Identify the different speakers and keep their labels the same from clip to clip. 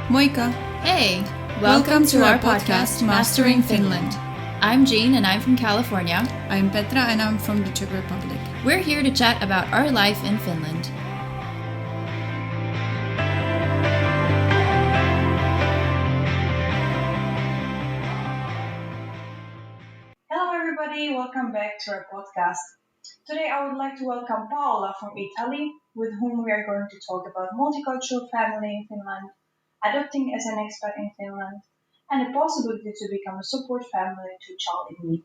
Speaker 1: Moika!
Speaker 2: Hey!
Speaker 1: Welcome to our podcast, Mastering Finland.
Speaker 2: I'm Jean and I'm from California.
Speaker 1: I'm Petra and I'm from the Czech Republic.
Speaker 2: We're here to chat about our life in Finland.
Speaker 3: Hello everybody, welcome back to our podcast. Today I would like to welcome Paola from Italy, with whom we are going to talk about multicultural family in Finland, adopting as an expat in Finland, and the possibility to become a support family to a child in need.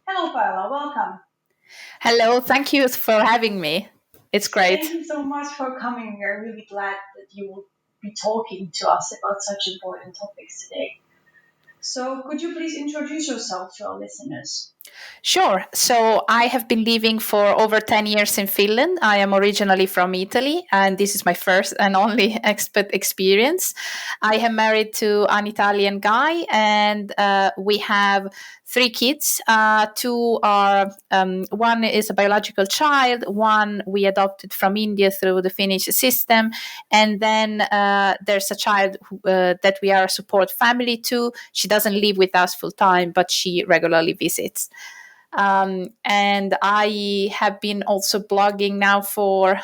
Speaker 3: Hello Paola, welcome.
Speaker 4: Hello, thank you for having me. It's great.
Speaker 3: Thank you so much for coming. We are really glad that you will be talking to us about such important topics today. So could you please introduce yourself to our listeners?
Speaker 4: Sure. So I have been living for over 10 years in Finland. I am originally from Italy, and this is my first and only expat experience. I am married to an Italian guy, and we have 3 kids. Two are, one is a biological child, one we adopted from India through the Finnish system, and then there's a child that we are a support family to. She doesn't live with us full time, but she regularly visits. And I have been also blogging now for,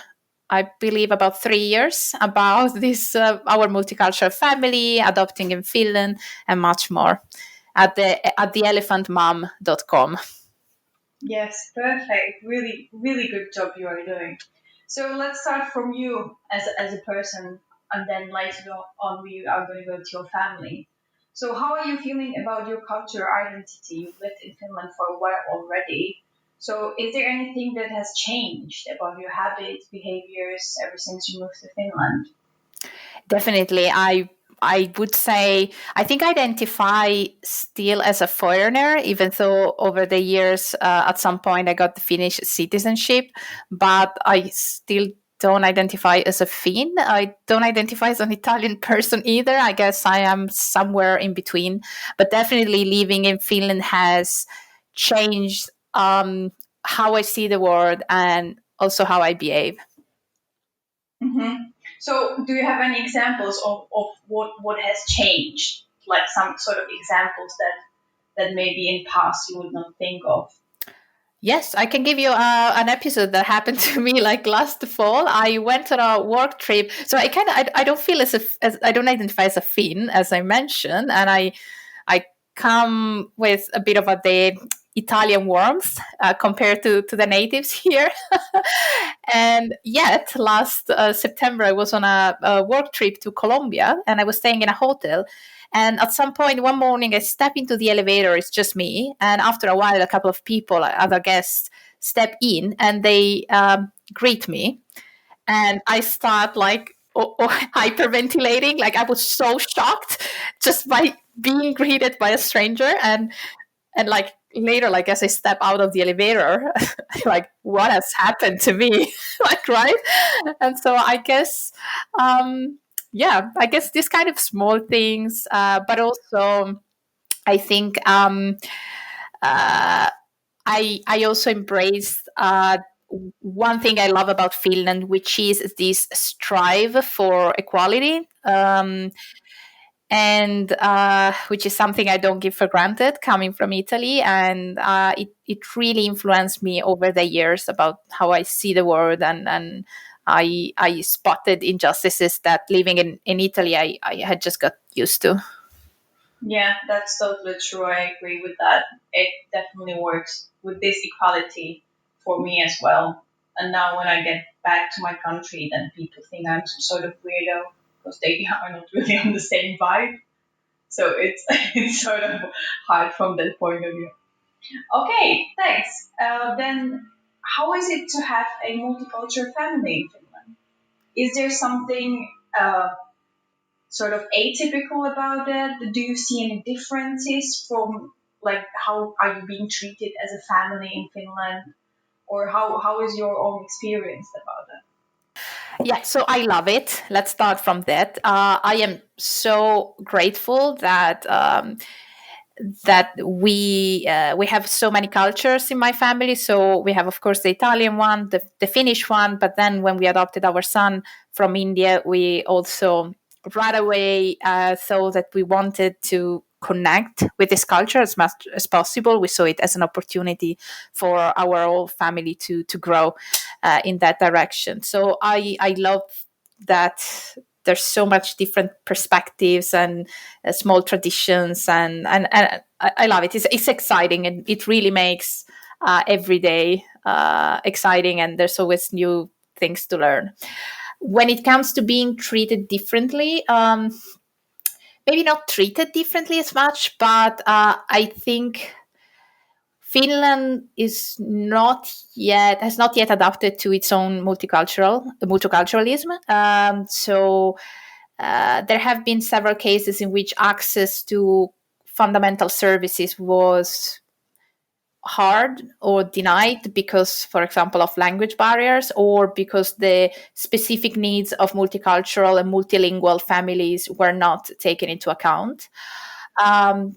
Speaker 4: I believe, about 3 years about this our multicultural family, adopting in Finland, and much more at theelephantmom.com.
Speaker 3: Yes, perfect. Really, really good job you are doing. So let's start from you as a person, and then later on we are going to go to your family. So how are you feeling about your cultural identity? You've lived in Finland for a while already. So is there anything that has changed about your habits, behaviors ever since you moved to Finland?
Speaker 4: Definitely. I would say I think I identify still as a foreigner, even though over the years at some point I got the Finnish citizenship, but I still don't identify as a Finn. I don't identify as an Italian person either. I guess I am somewhere in between. But definitely living in Finland has changed how I see the world and also how I behave.
Speaker 3: Mm-hmm. So do you have any examples of what has changed? Like some sort of examples that maybe in past you would not think of?
Speaker 4: Yes, I can give you an episode that happened to me like last fall. I went on a work trip, so I don't feel as I don't identify as a Finn, as I mentioned, and I come with a bit of the Italian warmth compared to the natives here. And yet, last September, I was on a work trip to Colombia, and I was staying in a hotel. And at some point, one morning, I step into the elevator. It's just me. And after a while, a couple of people, other guests, step in and they greet me. And I start like hyperventilating. Like I was so shocked just by being greeted by a stranger. And like later, like as I step out of the elevator, like what has happened to me? Like, right? And so I guess I guess these kind of small things, but also I think I also embraced one thing I love about Finland, which is this strive for equality. And which is something I don't give for granted coming from Italy. And it really influenced me over the years about how I see the world. And I spotted injustices that living in Italy, I had just got used to.
Speaker 3: Yeah, that's totally true. I agree with that. It definitely works with this equality for me as well. And now when I get back to my country, then people think I'm some sort of weirdo because they are not really on the same vibe. So it's it's sort of hard from that point of view. Okay, thanks. Then how is it to have a multicultural family in Finland? Is there something sort of atypical about that? Do you see any differences from like how are you being treated as a family in Finland, or how is your own experience about that?
Speaker 4: Yeah, so I love it. Let's start from that. I am so grateful that we have so many cultures in my family. So we have, of course, the Italian one, the Finnish one, but then when we adopted our son from India, we also right away saw that we wanted to connect with this culture as much as possible. We saw it as an opportunity for our whole family to grow in that direction. So I love that there's so much different perspectives and small traditions, and I love it. It's exciting, and it really makes every day exciting, and there's always new things to learn. When it comes to being treated differently, maybe not treated differently as much, but I think Finland has not yet adapted to its own multiculturalism. So there have been several cases in which access to fundamental services was hard or denied because, for example, of language barriers, or because the specific needs of multicultural and multilingual families were not taken into account. And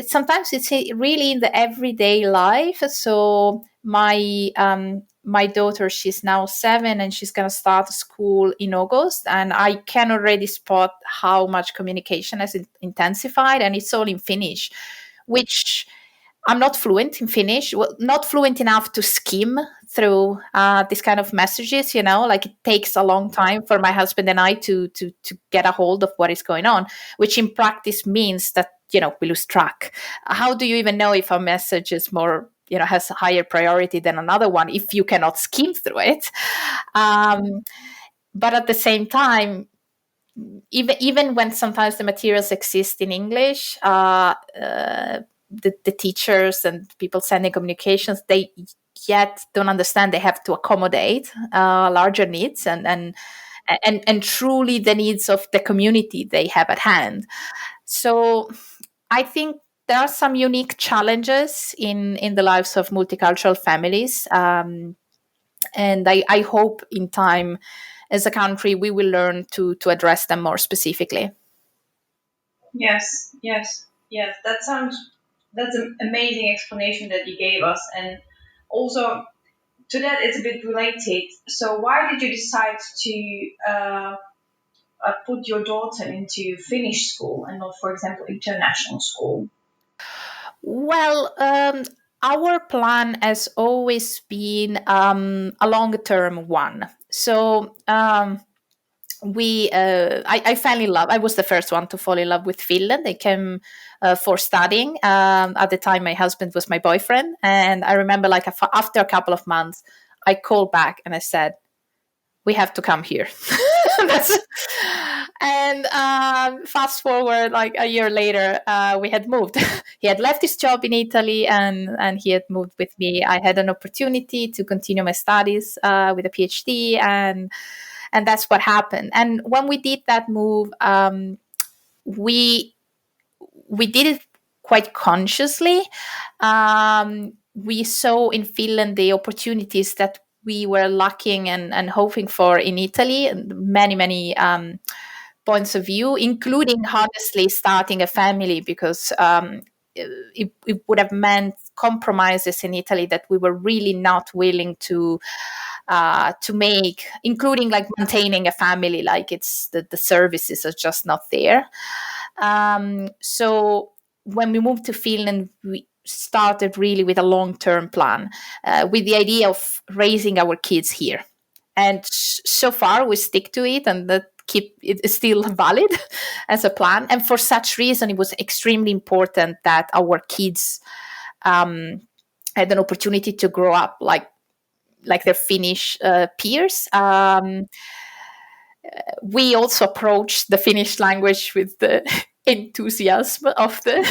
Speaker 4: sometimes it's really in the everyday life. So my daughter, she's now 7 and she's going to start school in August, and I can already spot how much communication has intensified, and it's all in Finnish, which I'm not fluent in Finnish, well, not fluent enough to skim through this kind of messages. Like it takes a long time for my husband and I to get a hold of what is going on, which in practice means that we lose track. How do you even know if a message is more has a higher priority than another one if you cannot skim through it? But at the same time, even when sometimes the materials exist in English, the teachers and people sending communications, they yet don't understand they have to accommodate larger needs and truly the needs of the community they have at hand. So I think there are some unique challenges in the lives of multicultural families, and I hope in time, as a country, we will learn to address them more specifically.
Speaker 3: Yes, yes, yes. That's an amazing explanation that you gave us, and also to that it's a bit related. So why did you decide to put your daughter into Finnish school and not, for example, international school?
Speaker 4: Well, our plan has always been a long-term one. So I fell in love. I was the first one to fall in love with Finland. I came for studying. At the time, my husband was my boyfriend, and I remember, like, after a couple of months, I called back and I said, "We have to come here." And fast forward, like a year later, we had moved. He had left his job in Italy, and he had moved with me. I had an opportunity to continue my studies with a PhD, and that's what happened. And when we did that move, we did it quite consciously. We saw in Finland the opportunities that we were lacking and hoping for in Italy, and many points of view, including honestly starting a family, because it would have meant compromises in Italy that we were really not willing to make, including like maintaining a family. Like it's the services are just not there. So when we moved to Finland, we started really with a long-term plan, with the idea of raising our kids here. And so far we stick to it, and that keep it is still valid as a plan. And for such reason, it was extremely important that our kids had an opportunity to grow up like their Finnish peers. We also approached the Finnish language with the enthusiasm of the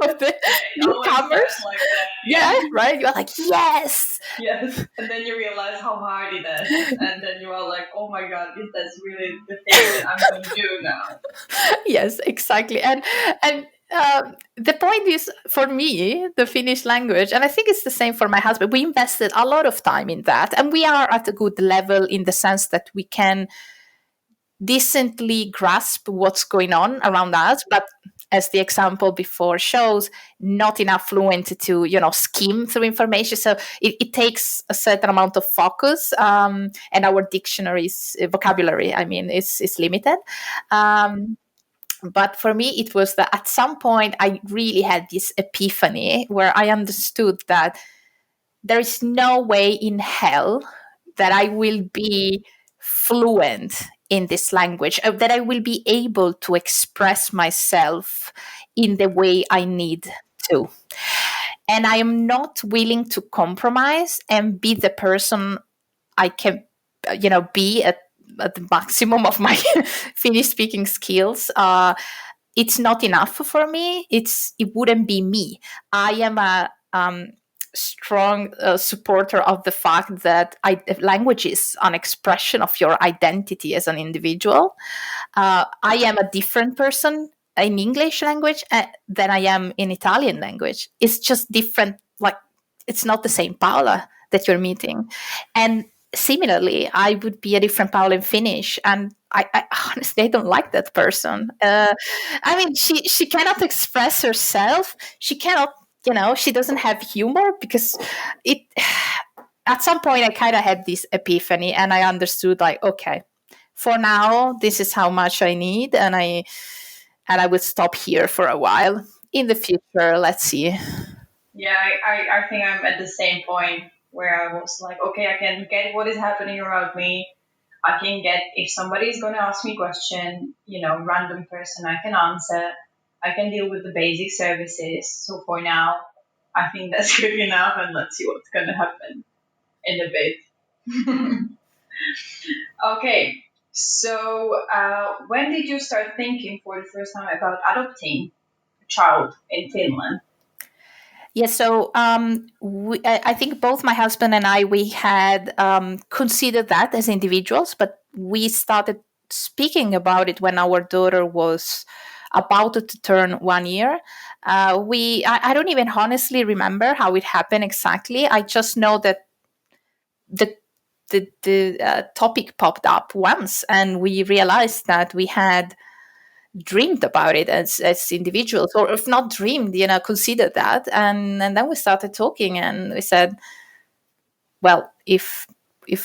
Speaker 4: of the newcomers.
Speaker 3: Like that.
Speaker 4: Yeah, right. You're like, yes,
Speaker 3: Yes, and then you realize how hard it is, and then you are like, "Oh my god, that's really the thing that I'm going to do now."
Speaker 4: yes, exactly. And the point is, for me, the Finnish language, and I think it's the same for my husband. We invested a lot of time in that, and we are at a good level in the sense that we can decently grasp what's going on around us. But as the example before shows, not enough fluent to, skim through information. So it takes a certain amount of focus, and our dictionary's vocabulary, is limited. But for me, it was that at some point I really had this epiphany where I understood that there is no way in hell that I will be fluent in this language, that I will be able to express myself in the way I need to. And I am not willing to compromise and be the person I can, be at the maximum of my Finnish speaking skills. It's not enough for me. It wouldn't be me. I am a strong supporter of the fact that language is an expression of your identity as an individual. I am a different person in English language than I am in Italian language. It's just different. Like, it's not the same Paola that you're meeting. And similarly, I would be a different Paola in Finnish. And I honestly, I don't like that person. She cannot express herself. She cannot, she doesn't have humor because at some point I kind of had this epiphany and I understood, like, okay, for now, this is how much I need. And I would stop here for a while. In the future, let's see.
Speaker 3: Yeah, I think I'm at the same point where I was like, okay, I can get what is happening around me. I can get, if somebody is going to ask me a question, random person, I can answer. I can deal with the basic services. So for now, I think that's good enough, and let's see what's going to happen in a bit. Okay, so when did you start thinking for the first time about adopting a child in Finland?
Speaker 4: Yeah, so I think both my husband and we had considered that as individuals, but we started speaking about it when our daughter was about to turn 1 year. I don't even honestly remember how it happened exactly. I just know that the topic popped up once, and we realized that we had dreamed about it as individuals, or if not dreamed, considered that. And then we started talking and we said, well, if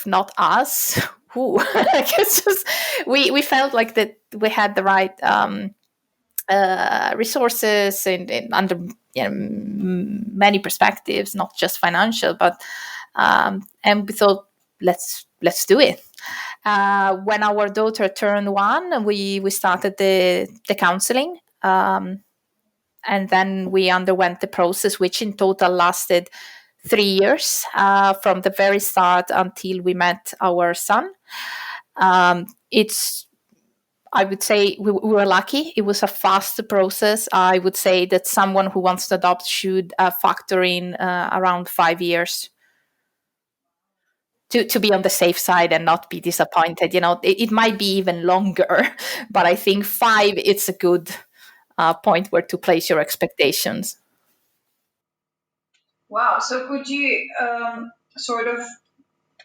Speaker 4: not us, who? I guess we felt like that we had the right resources and under many perspectives, not just financial, but and we thought, let's do it. When our daughter turned 1, we started the counseling, and then we underwent the process, which in total lasted 3 years, from the very start until we met our son. I would say we were lucky. It was a fast process. I would say that someone who wants to adopt should factor in around 5 years to be on the safe side and not be disappointed. It might be even longer, but I think 5, it's a good point where to place your expectations.
Speaker 3: Wow. So could you sort of,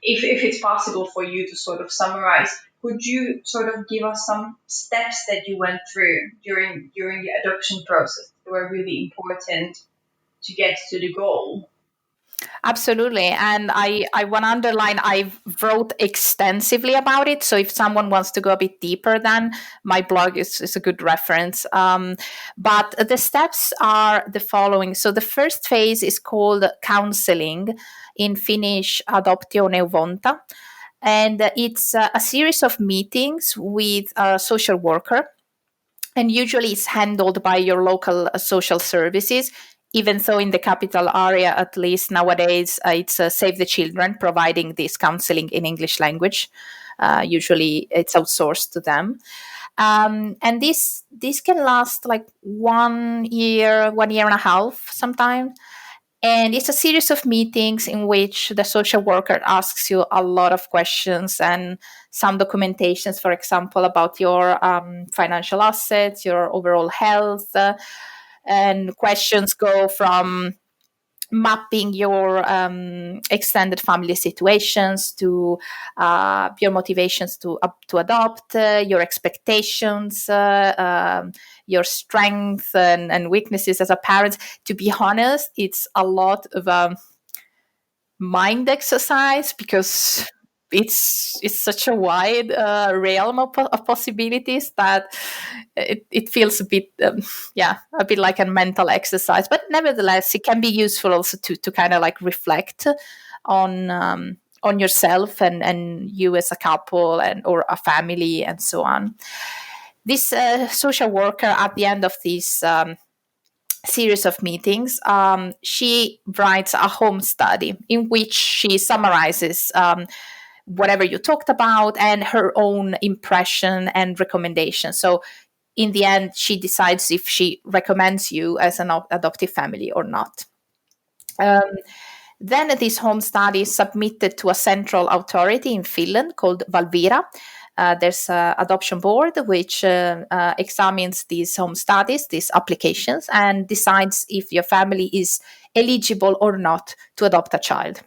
Speaker 3: if it's possible for you to sort of summarize, could you sort of give us some steps that you went through during the adoption process that were really important to get to the goal?
Speaker 4: Absolutely. And I want to underline, I wrote extensively about it. So if someone wants to go a bit deeper, then my blog is a good reference. But the steps are the following. So the first phase is called counseling, in Finnish, adoptioneuvonta. And it's a series of meetings with a social worker. And usually it's handled by your local social services, even though in the capital area, at least nowadays, it's Save the Children providing this counseling in English language. Usually it's outsourced to them. And this can last like 1 year, 1.5 years sometimes. And it's a series of meetings in which the social worker asks you a lot of questions and some documentations, for example, about your financial assets, your overall health. And questions go from mapping your extended family situations to your motivations to adopt, your expectations, your strengths and weaknesses as a parent. To be honest, it's a lot of mind exercise because it's such a wide realm of possibilities that it feels a bit a bit like a mental exercise, but nevertheless it can be useful also to kind of like reflect on yourself and you as a couple and or a family and so on. This social worker at the end of this series of meetings, she writes a home study in which she summarizes whatever you talked about and her own impression and recommendation. So in the end, she decides if she recommends you as an adoptive family or not. Then this home study is submitted to a central authority in Finland called Valvira. There's an adoption board which examines these home studies, these applications, and decides if your family is eligible or not to adopt a child.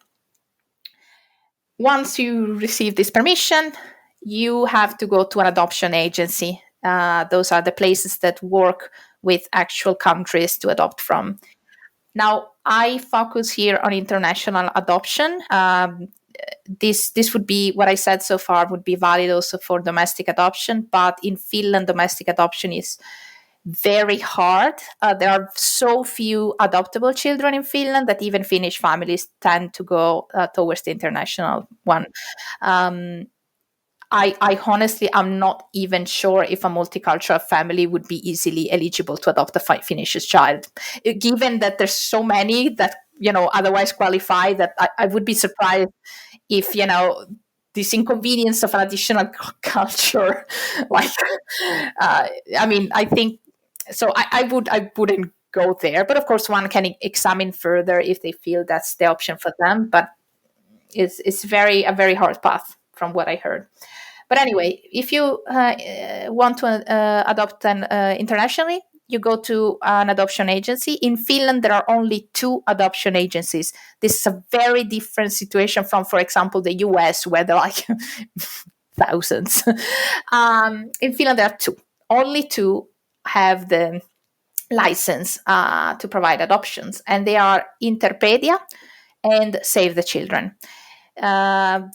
Speaker 4: Once you receive this permission, you have to go to an adoption agency. Those are the places that work with actual countries to adopt from. Now, I focus here on international adoption. This would be what I said so far would be valid also for domestic adoption, but in Finland, domestic adoption is very hard. There are so few adoptable children in Finland that even Finnish families tend to go towards the international one. I honestly am not even sure if a multicultural family would be easily eligible to adopt a Finnish child, given that there's so many that otherwise qualify. That I would be surprised if this inconvenience of an additional culture, like I think so. I wouldn't go there, but of course one can examine further if they feel that's the option for them. But it's a very hard path from what I heard. But anyway, if you want to adopt internationally, you go to an adoption agency. In Finland, there are only 2 adoption agencies. This is a very different situation from, for example, the US, where there are like thousands. In Finland, there are 2. Only 2 have the license to provide adoptions, and they are Interpedia and Save the Children.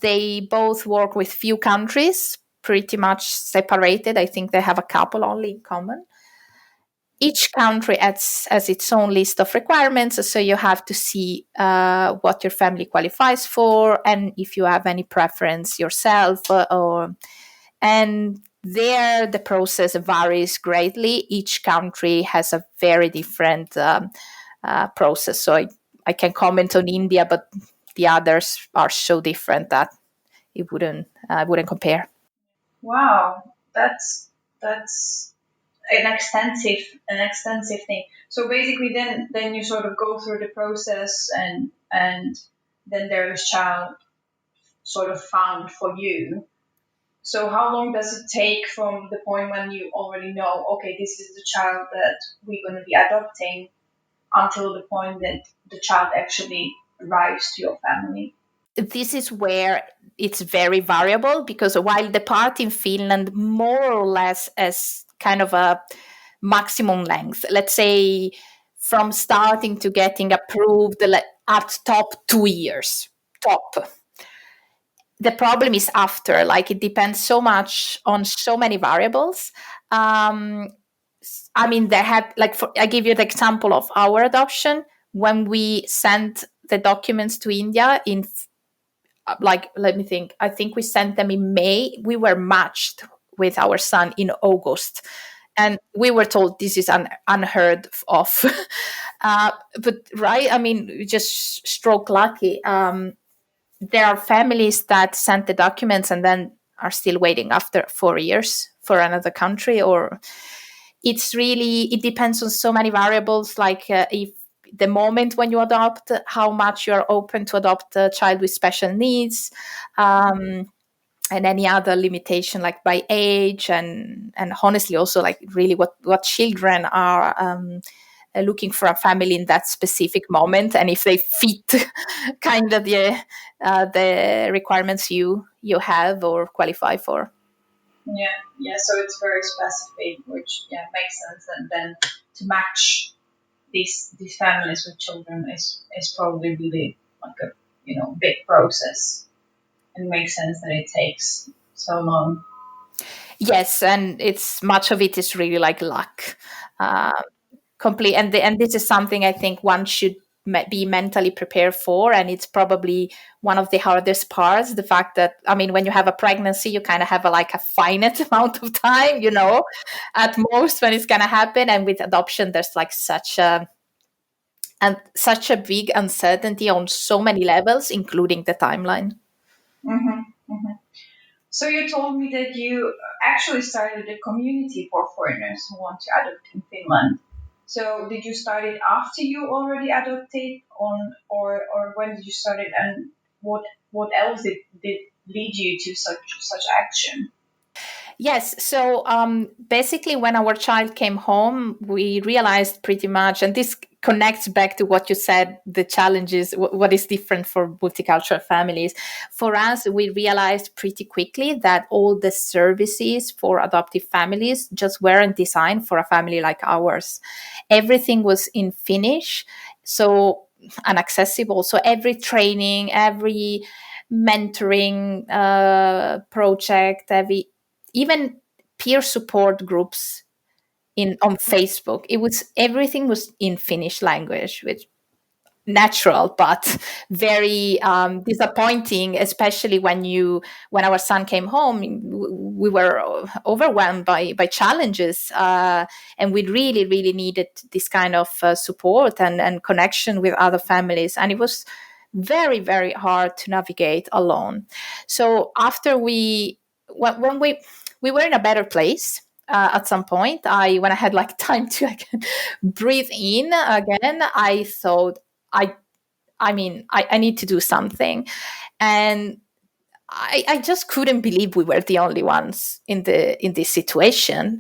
Speaker 4: They both work with few countries, pretty much separated. I think they have a couple only in common. Each country has its own list of requirements, so you have to see what your family qualifies for and if you have any preference yourself. And there, the process varies greatly. Each country has a very different process. So I can comment on India, but the others are so different that I wouldn't compare.
Speaker 3: Wow, that's an extensive thing. So basically, then you sort of go through the process, and then there is child sort of found for you. So how long does it take from the point when you already know, okay, this is the child that we're going to be adopting, until the point that the child actually arrives to your family?
Speaker 4: This is where it's very variable, because while the part in Finland more or less as kind of a maximum length, let's say from starting to getting approved at top 2 years, top. The problem is after, like it depends so much on so many variables. There had I give you the example of our adoption. When we sent the documents to India let me think, I think we sent them in May. We were matched with our son in August, and we were told this is unheard of. But right, just stroke lucky. There are families that sent the documents and then are still waiting after 4 years for another country, or it depends on so many variables, like if the moment when you adopt, how much you're open to adopt a child with special needs, and any other limitation like by age, and honestly also like really what children are looking for a family in that specific moment, and if they fit kind of the requirements you have or qualify for.
Speaker 3: Yeah. So it's very specific, which makes sense. And then to match these families with children is probably really like a big process. It makes sense that it takes so long.
Speaker 4: Yes, and it's much of it is really like luck, uh, complete. And this is something I think one should be mentally prepared for, and it's probably one of the hardest parts. The fact that, I mean, when you have a pregnancy, you kind of have like a finite amount of time, at most when it's gonna happen, and with adoption, there's like such a big uncertainty on so many levels, including the timeline.
Speaker 3: Hmm. Hmm. So you told me that you actually started a community for foreigners who want to adopt in Finland. So did you start it after you already adopted, or when did you start it, and what else did lead you to such action?
Speaker 4: Yes. So basically, when our child came home, we realized pretty much, and this connects back to what you said, the challenges, what is different for multicultural families. For us, we realized pretty quickly that all the services for adoptive families just weren't designed for a family like ours. Everything was in Finnish, so inaccessible. So every training, every mentoring project, even peer support groups in on Facebook. Everything was in Finnish language, which natural but very disappointing, especially when our son came home. We were overwhelmed by challenges, and we really needed this kind of support and connection with other families, and it was very hard to navigate alone. So after when we were in a better place, at some point, when I had like time to again breathe in again, I thought, I I need to do something. And I just couldn't believe we were the only ones in this situation.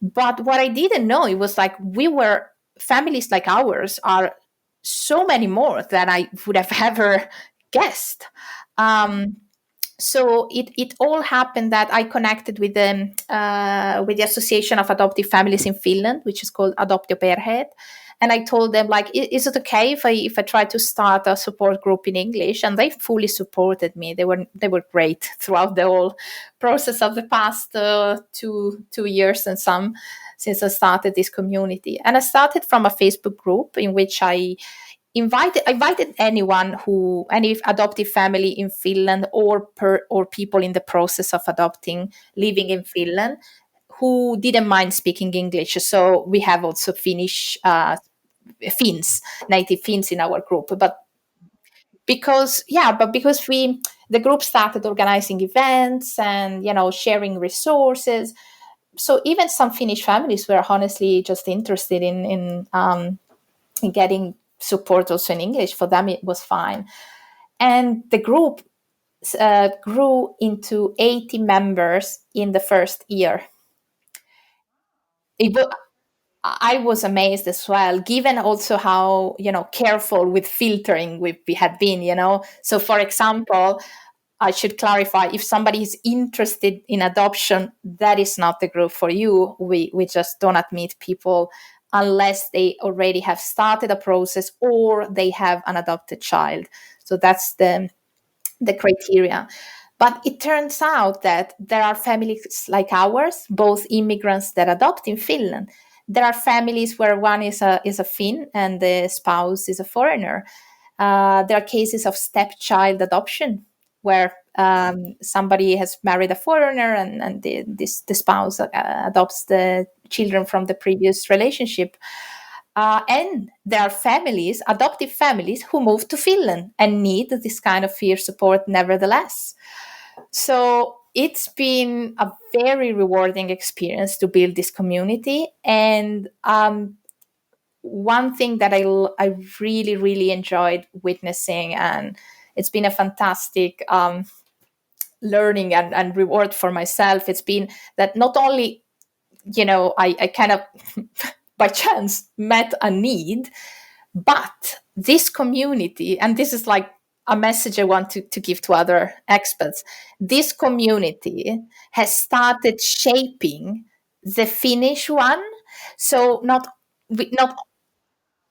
Speaker 4: But what I didn't know, it was like we were families like ours are so many more than I would have ever guessed. Um, so it all happened that I connected with the Association of Adoptive Families in Finland, which is called Adoptio Perheet. And I told them, like, is it okay if I try to start a support group in English? And they fully supported me. They were great throughout the whole process of the past 2 years and some since I started this community. And I started from a Facebook group in which I invited any adoptive family in Finland, or people in the process of adopting living in Finland who didn't mind speaking English. So we have also Finns, native Finns in our group. But because the group started organizing events and sharing resources, so even some Finnish families were honestly just interested in getting support also in English. For them, it was fine. And the group grew into 80 members in the first year. It, wa- I was amazed as well, given also how careful with filtering we had been. So, for example, I should clarify, if somebody is interested in adoption, that is not the group for you. We just don't admit people unless they already have started a process or they have an adopted child. So that's the criteria. But it turns out that there are families like ours, both immigrants that adopt in Finland. There are families where one is a Finn and the spouse is a foreigner. There are cases of stepchild adoption where somebody has married a foreigner, and the spouse adopts the children from the previous relationship. And there are adoptive families, who move to Finland and need this kind of peer support nevertheless. So it's been a very rewarding experience to build this community. And one thing that I really enjoyed witnessing, and it's been a fantastic learning and reward for myself, it's been that not only I kind of by chance met a need. But this community, and this is like a message I want to give to other experts, this community has started shaping the Finnish one. So not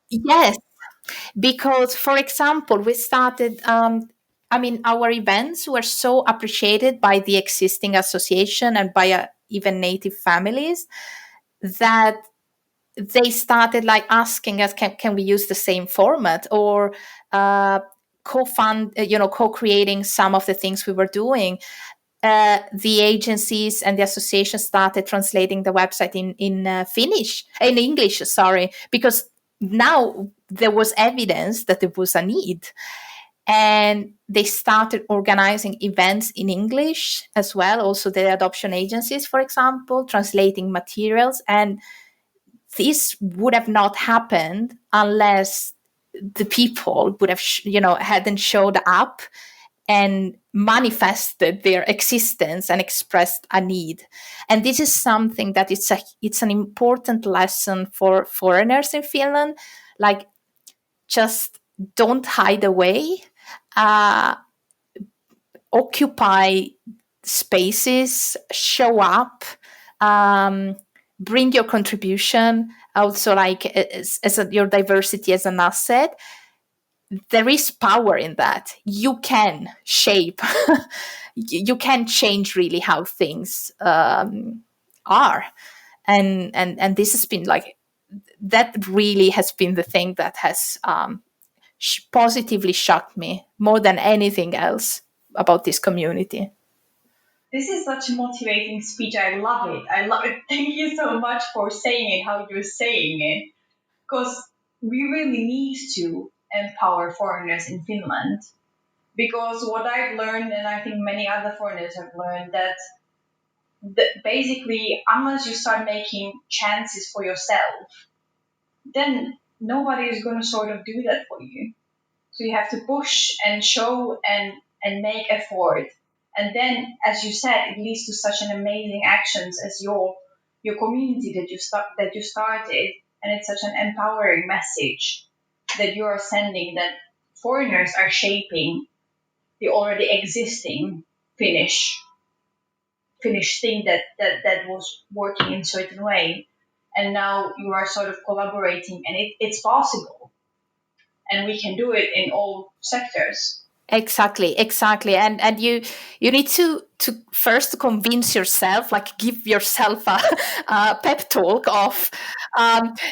Speaker 4: yes, because for example, we started. Our events were so appreciated by the existing association and by even native families that they started like asking us, can we use the same format, or co-creating some of the things we were doing. The agencies and the association started translating the website in English, sorry, because now there was evidence that there was a need. And they started organizing events in English as well, also the adoption agencies, for example, translating materials. And this would have not happened unless the people would have, hadn't showed up and manifested their existence and expressed a need. And this is something that it's an important lesson for foreigners in Finland. Like, just don't hide away. Occupy spaces, show up, bring your contribution. Also, like your diversity as an asset. There is power in that. You can shape, you can change really how things are, and this has been like, that really has been the thing that has positively shocked me more than anything else about this community.
Speaker 3: This is such a motivating speech. I love it. I love it. Thank you so much for saying it, how you're saying it. Because we really need to empower foreigners in Finland. Because what I've learned, and I think many other foreigners have learned, that basically, unless you start making chances for yourself, then nobody is going to sort of do that for you. So you have to push and show and make effort. And then, as you said, it leads to such an amazing actions as your community that you started, and it's such an empowering message that you are sending, that foreigners are shaping the already existing Finnish thing that was working in a certain way, and now you are sort of collaborating, and it's possible, and we can do it in all sectors.
Speaker 4: Exactly. And you need to first convince yourself, like give yourself a pep talk of,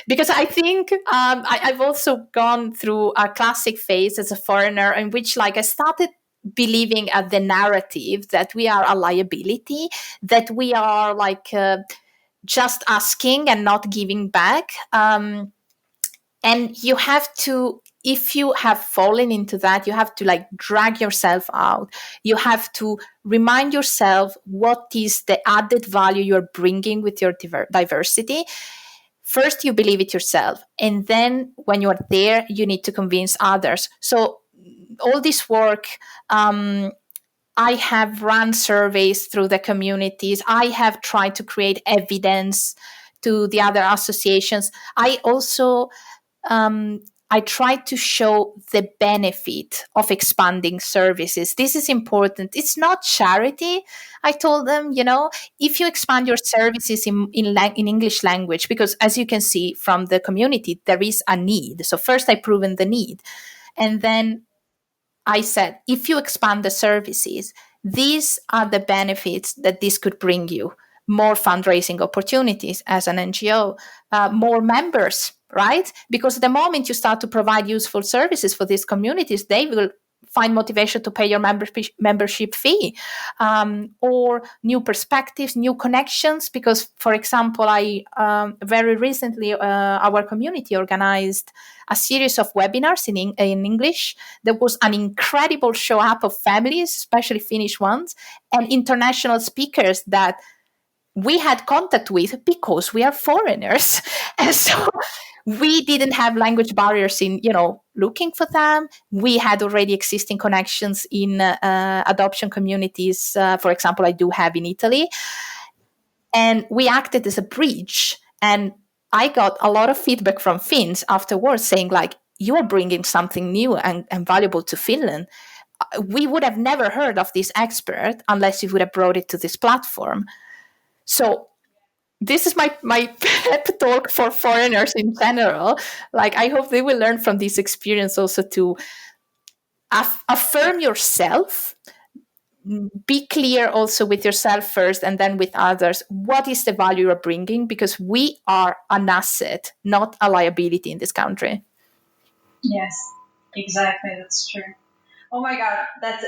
Speaker 4: because I think I've also gone through a classic phase as a foreigner in which, like, I started believing at the narrative that we are a liability, that we are like just asking and not giving back. And you have to, if you have fallen into that, you have to like drag yourself out. You have to remind yourself what is the added value you're bringing with your diversity. First, you believe it yourself. And then when you are there, you need to convince others. So all this work, I have run surveys through the communities. I have tried to create evidence to the other associations. I also I try to show the benefit of expanding services. This is important. It's not charity. I told them, if you expand your services in English language, because as you can see from the community, there is a need. So first I proven the need. And then I said, if you expand the services, these are the benefits that this could bring you. More fundraising opportunities as an NGO, more members, right? Because the moment you start to provide useful services for these communities, they will find motivation to pay your membership fee, or new perspectives, new connections. Because, for example, I very recently, our community organized a series of webinars in English. There was an incredible show up of families, especially Finnish ones, and international speakers that we had contact with because we are foreigners. And so we didn't have language barriers in, looking for them. We had already existing connections in adoption communities. For example, I do have in Italy. And we acted as a bridge. And I got a lot of feedback from Finns afterwards saying like, you are bringing something new and valuable to Finland. We would have never heard of this expert unless you would have brought it to this platform. So this is my pep talk for foreigners in general. Like, I hope they will learn from this experience also to affirm yourself, be clear also with yourself first and then with others. What is the value you're bringing? Because we are an asset, not a liability in this country.
Speaker 3: Yes, exactly. That's true. Oh my God, that's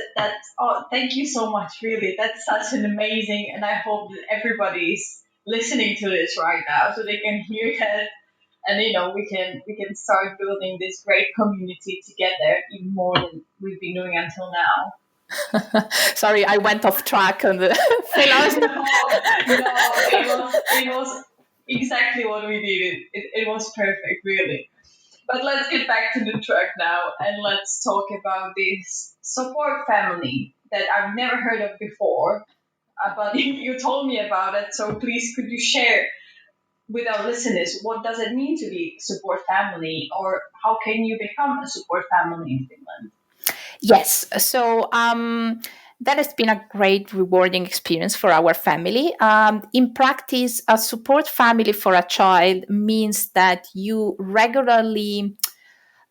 Speaker 3: oh, thank you so much. Really, that's such an amazing, and I hope that everybody's listening to this right now so they can hear that, and we can start building this great community together even more than we've been doing until now.
Speaker 4: Sorry, I went off track on the philosophy.
Speaker 3: It was exactly what we needed. It was perfect, really. But let's get back to the track now and let's talk about this support family that I've never heard of before. But you told me about it, so please could you share with our listeners what does it mean to be support family, or how can you become a support family in Finland?
Speaker 4: Yes. So that has been a great, rewarding experience for our family. In practice, a support family for a child means that you regularly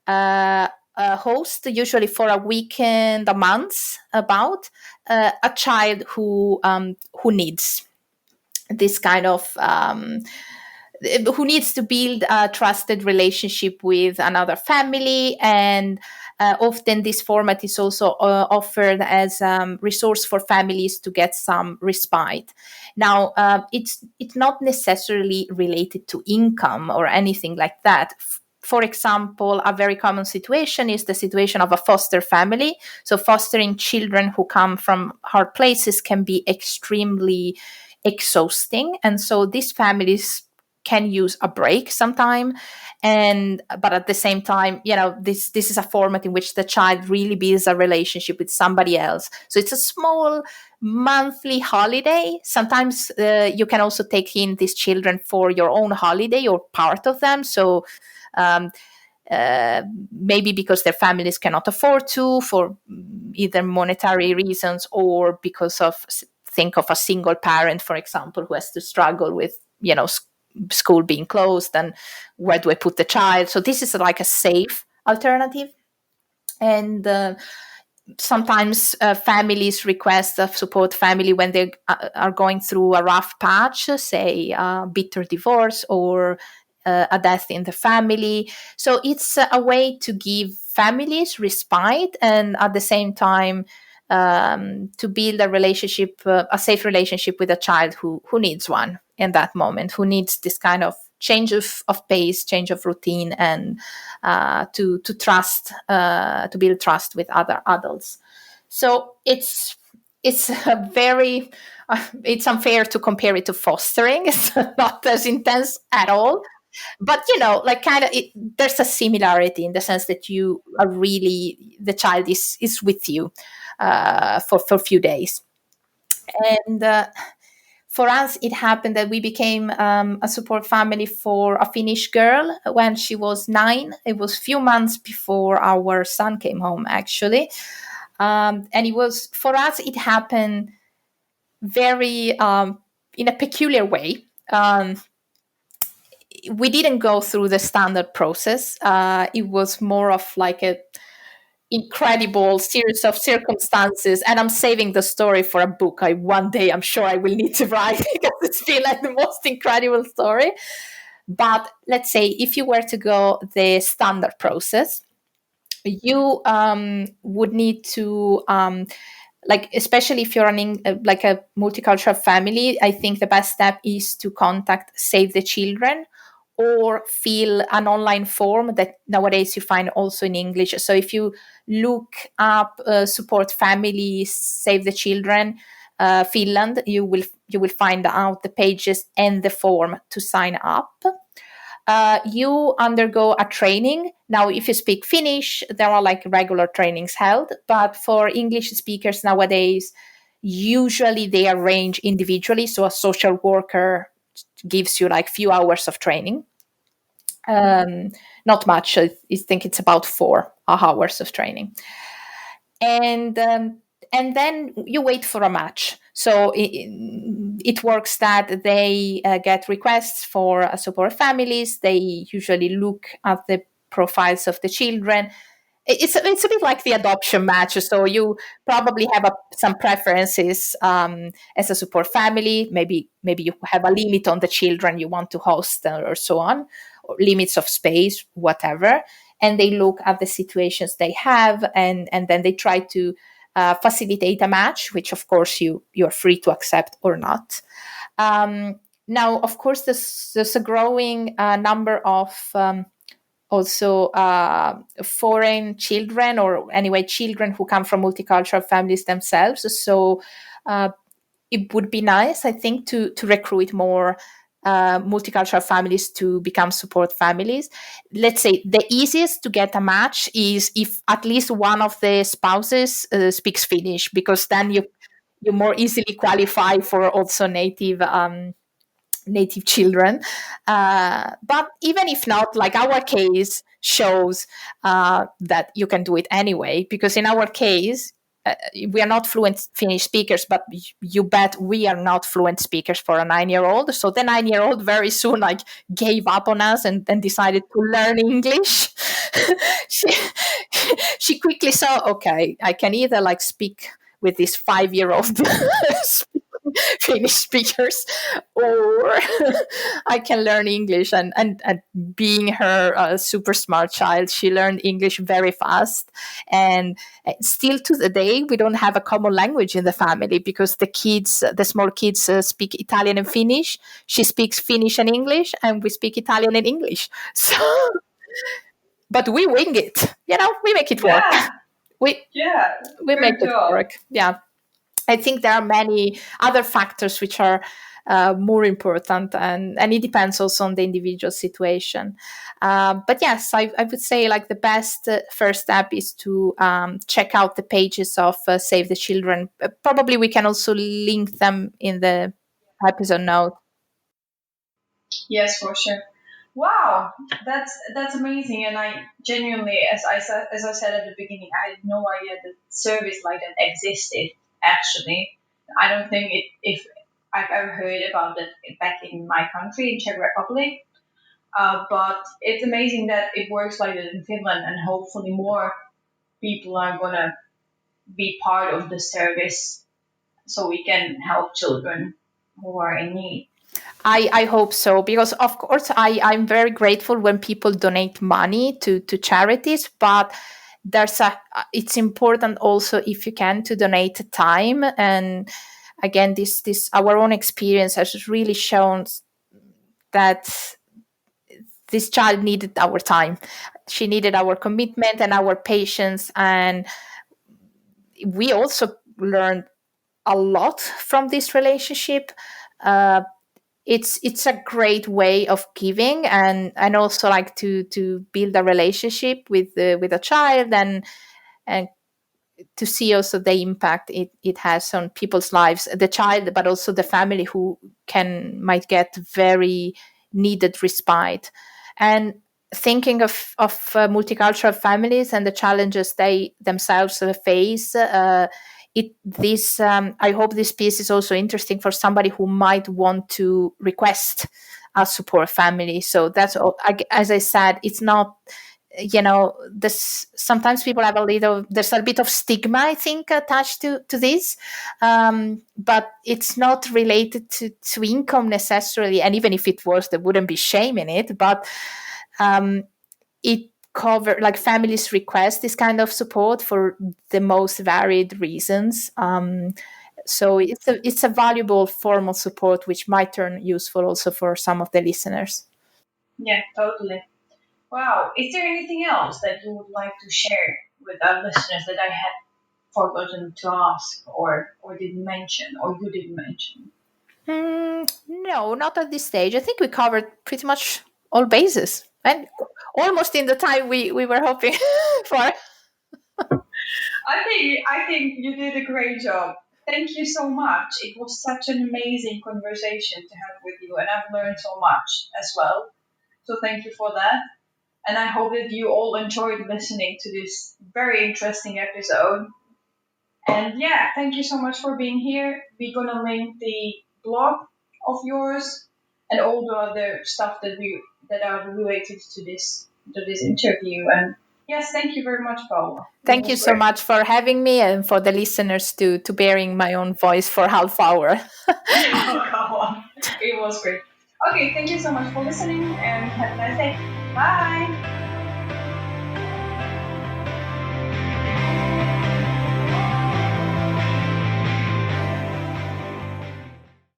Speaker 4: host, usually for a weekend, a month, about a child who needs this kind of who needs to build a trusted relationship with another family. And often this format is also offered as resource for families to get some respite. Now, it's not necessarily related to income or anything like that. For example, a very common situation is the situation of a foster family. So fostering children who come from hard places can be extremely exhausting, and so these families can use a break sometime. And but at the same time, this is a format in which the child really builds a relationship with somebody else. So it's a small monthly holiday. Sometimes you can also take in these children for your own holiday or part of them. So um, maybe because their families cannot afford to, for either monetary reasons or because of, think of a single parent, for example, who has to struggle with school being closed, and where do I put the child? So this is like a safe alternative. And sometimes families request a support family when they are going through a rough patch, say bitter divorce or a death in the family. So it's a way to give families respite, and at the same time to build a relationship, a safe relationship with a child who needs one in that moment, who needs this kind of change of pace, change of routine, and to trust, to build trust with other adults. So it's a very it's unfair to compare it to fostering. It's not as intense at all, but like kind of there's a similarity in the sense that you are really, the child is with you for a few days. And for us, it happened that we became a support family for a Finnish girl when she was 9. It was a few months before our son came home, actually. And it was, for us, it happened very in a peculiar way. We didn't go through the standard process. It was more of like a incredible series of circumstances, and I'm saving the story for a book. One day I'm sure I will need to write because it's been like the most incredible story. But let's say if you were to go the standard process, you would need to like, especially if you're running like a multicultural family, I think the best step is to contact Save the Children or fill an online form that nowadays you find also in English. So if you look up support families, Save the Children, Finland, you will find out the pages and the form to sign up. You undergo a training. Now, if you speak Finnish, there are like regular trainings held, but for English speakers nowadays, usually they arrange individually. So a social worker gives you like few hours of training. Um, Not much. I think it's about 4 hours of training, and and then you wait for a match. So it works that they get requests for support families. They usually look at the profiles of the children. It's a bit like the adoption match. So you probably have some preferences as a support family. Maybe you have a limit on the children you want to host or so on, or limits of space, whatever. And they look at the situations they have, and then they try to facilitate a match, which of course you're free to accept or not. Now, of course, there's a growing number of also foreign children, or anyway children who come from multicultural families themselves. So it would be nice, I think, to recruit more multicultural families to become support families. Let's say the easiest to get a match is if at least one of the spouses speaks Finnish, because then you more easily qualify for also native children. But even if not, like our case shows that you can do it anyway, because in our case, we are not fluent Finnish speakers, but you bet we are not fluent speakers for a 9-year-old. So the 9-year-old very soon like gave up on us and then decided to learn English. she, she quickly saw, okay, I can either like speak with this 5-year-old Finnish speakers, or I can learn English. And being her super smart child, she learned English very fast. And still to the day, we don't have a common language in the family, because the small kids speak Italian and Finnish. She speaks Finnish and English, and we speak Italian and English. So, but we wing it. We make it work.
Speaker 3: Yeah,
Speaker 4: We
Speaker 3: yeah,
Speaker 4: we make
Speaker 3: good
Speaker 4: it
Speaker 3: job.
Speaker 4: work. Yeah. I think there are many other factors which are more important, and it depends also on the individual situation. But yes, I would say like the best first step is to check out the pages of Save the Children. Probably we can also link them in the episode note.
Speaker 3: Yes, for sure. Wow, that's amazing, and I genuinely, as I said at the beginning, I had no idea that service like that existed. Actually, I don't think if I've ever heard about it back in my country, in Czech Republic. But it's amazing that it works like that in Finland, and hopefully more people are gonna be part of the service, so we can help children who are in need.
Speaker 4: I hope so, because of course I'm very grateful when people donate money to charities, but it's important also, if you can, to donate time. And again, this our own experience has really shown that this child needed our time. She needed our commitment and our patience, and we also learned a lot from this relationship. Uh, it's a great way of giving, and also like to build a relationship with a child, and to see also the impact it has on people's lives, the child, but also the family, who might get very needed respite. And thinking of multicultural families and the challenges they themselves face, I hope this piece is also interesting for somebody who might want to request a support family. So that's all. As I said, it's not, this sometimes people have there's a bit of stigma, I think, attached to this, but it's not related to income necessarily. And even if it was, there wouldn't be shame in it. But it like families request this kind of support for the most varied reasons. So it's a valuable form of support, which might turn useful also for some of the listeners.
Speaker 3: Yeah, totally. Wow. Is there anything else that you would like to share with our listeners that I had forgotten to ask, or didn't mention, or you didn't mention?
Speaker 4: No, not at this stage. I think we covered pretty much all bases, and almost in the time we were hoping for.
Speaker 3: I think you did a great job. Thank you so much. It was such an amazing conversation to have with you, and I've learned so much as well. So thank you for that. And I hope that you all enjoyed listening to this very interesting episode. And yeah, thank you so much for being here. We're gonna link the blog of yours and all the other stuff that are related to this interview. And yes, thank you very much, Paola.
Speaker 4: Thank you so much for having me, and for the listeners to bearing my own voice for half hour.
Speaker 3: Oh, come on. It was great. Okay, thank you so much for listening and have a nice day. Bye.